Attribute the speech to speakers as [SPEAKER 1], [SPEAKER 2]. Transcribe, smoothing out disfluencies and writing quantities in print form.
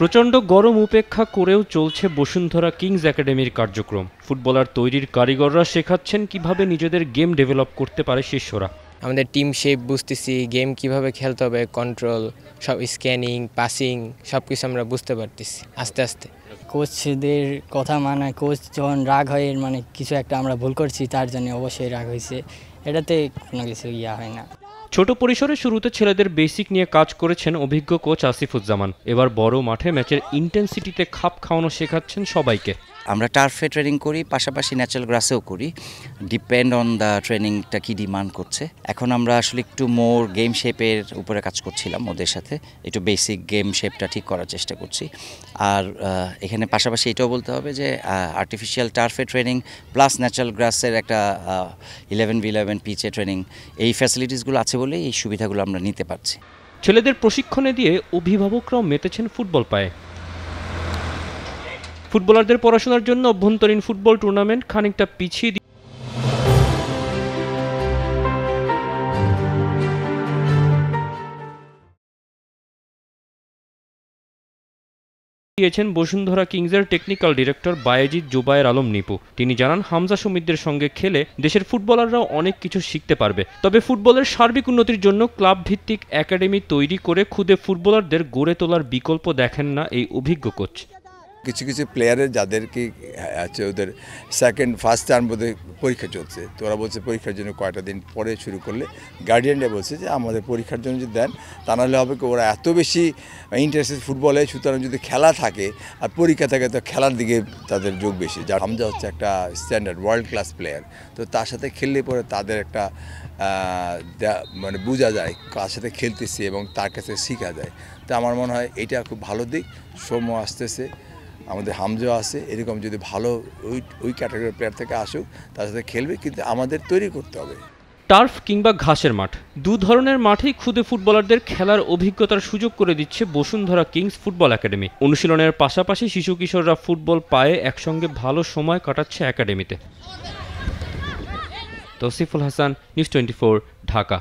[SPEAKER 1] প্রচণ্ড গরম উপেক্ষা করেও চলছে বসুন্ধরা কিংস একাডেমির কার্যক্রম। ফুটবলার তৈরির কারিগররা শেখাচ্ছেন কিভাবে নিজেদের গেম ডেভেলপ করতে পারে শিষ্যরা।
[SPEAKER 2] আমাদের টিম শেপ বুঝতেছি, গেম কিভাবে খেলতে হবে, কন্ট্রোল, সব স্ক্যানিং, পাসিং সব কিছু আমরা বুঝতে পারতেছি আস্তে আস্তে।
[SPEAKER 3] কোচদের কথা কোচ যখন রাগ হয় কিছু একটা আমরা ভুল করছি তার জন্য অবশ্যই রাগ হয়েছে, এটাতে কোনো কিছু হয় না।
[SPEAKER 1] ছোট পরিসরে শুরুতে ছেলেদের বেসিক নিয়ে কাজ করেছেন অভিজ্ঞ কোচ আসিফুজ্জামান। এবার বড় মাঠে ম্যাচের ইন্টেন্সিটিতে খাপ খাওয়ানো শেখাচ্ছেন সবাইকে।
[SPEAKER 4] আমরা টার্ফে ট্রেনিং করি, পাশাপাশি ন্যাচারাল গ্রাসেও করি, ডিপেন্ড অন দ্য ট্রেনিংটা কি ডিমান্ড করছে। এখন আমরা আসলে একটু মোর গেম শেপের উপরে কাজ করছিলাম ওদের সাথে, একটু বেসিক গেম শেপটা ঠিক করার চেষ্টা করছি। আর এখানে পাশাপাশি এটাও বলতে হবে যে আর্টিফিশিয়াল টার্ফে ট্রেনিং প্লাস ন্যাচারাল গ্রাসের একটা 11v11 পিচে ট্রেনিং, এই ফ্যাসিলিটিসগুলো আছে বলেই এই সুবিধাগুলো আমরা নিতে পারছি।
[SPEAKER 1] ছেলেদের প্রশিক্ষণে দিয়ে অভিভাবকরাও মেতেছেন ফুটবল পায়ে। ফুটবলারদের পড়াশোনার জন্য অভ্যন্তরীণ ফুটবল টুর্নামেন্ট খানিকটা পিছিয়ে দিয়েছেন বসুন্ধরা কিংসের টেকনিক্যাল ডিরেক্টর বায়েজিদ জুবায়ের আলম নিপু। তিনি জানান, হামজা সমিতদের সঙ্গে খেলে দেশের ফুটবলাররাও অনেক কিছু শিখতে পারবে। তবে ফুটবলের সার্বিক উন্নতির জন্য ক্লাব ভিত্তিক একাডেমি তৈরি করে খুদে ফুটবলারদের গড়ে তোলার বিকল্প দেখেন না এই অভিজ্ঞ কোচ।
[SPEAKER 5] কিছু কিছু প্লেয়ারের যাদেরকে আছে ওদের ফার্স্ট টার্ম বোধহয় পরীক্ষা চলছে, তো ওরা বলছে পরীক্ষার জন্য কয়েকটা দিন পরে শুরু করলে। গার্ডিয়ানরা বলছে যে আমাদের পরীক্ষার জন্য যদি দেন তা নাহলে হবে কি ওরা এত বেশি ইন্টারেস্টেড ফুটবলে, সুতরাং যদি খেলা থাকে আর পরীক্ষা থাকে তো খেলার দিকে তাদের যোগ বেশি। যার হামজা হচ্ছে একটা স্ট্যান্ডার্ড ওয়ার্ল্ড ক্লাস প্লেয়ার, তো তার সাথে খেললে পরে তাদের একটা বোঝা যায় কার সাথে খেলতেছি এবং তার কাছে শেখা যায়। তো আমার মনে হয় এটা খুব ভালো দিক। সময় আসতেছে, আমাদের হামজা আছে, এরকম যদি ভালো ওই ক্যাটাগরির প্লেয়ার থেকে আসুক তার সাথে খেলবে, কিন্তু আমাদের তৈরি করতে হবে।
[SPEAKER 1] টার্ফ কিংবা ঘাসের মাঠ, দু ধরনের মাঠেই খুদে ফুটবলারদের খেলার অভিজ্ঞতার সুযোগ করে দিচ্ছে বসুন্ধরা কিংস ফুটবল একাডেমি। অনুশীলনের পাশাপাশি শিশু কিশোররা ফুটবল পায়ে একসঙ্গে ভালো সময় কাটাচ্ছে একাডেমিতে। তৌসিফুল হাসান, নিউজ 24, ঢাকা।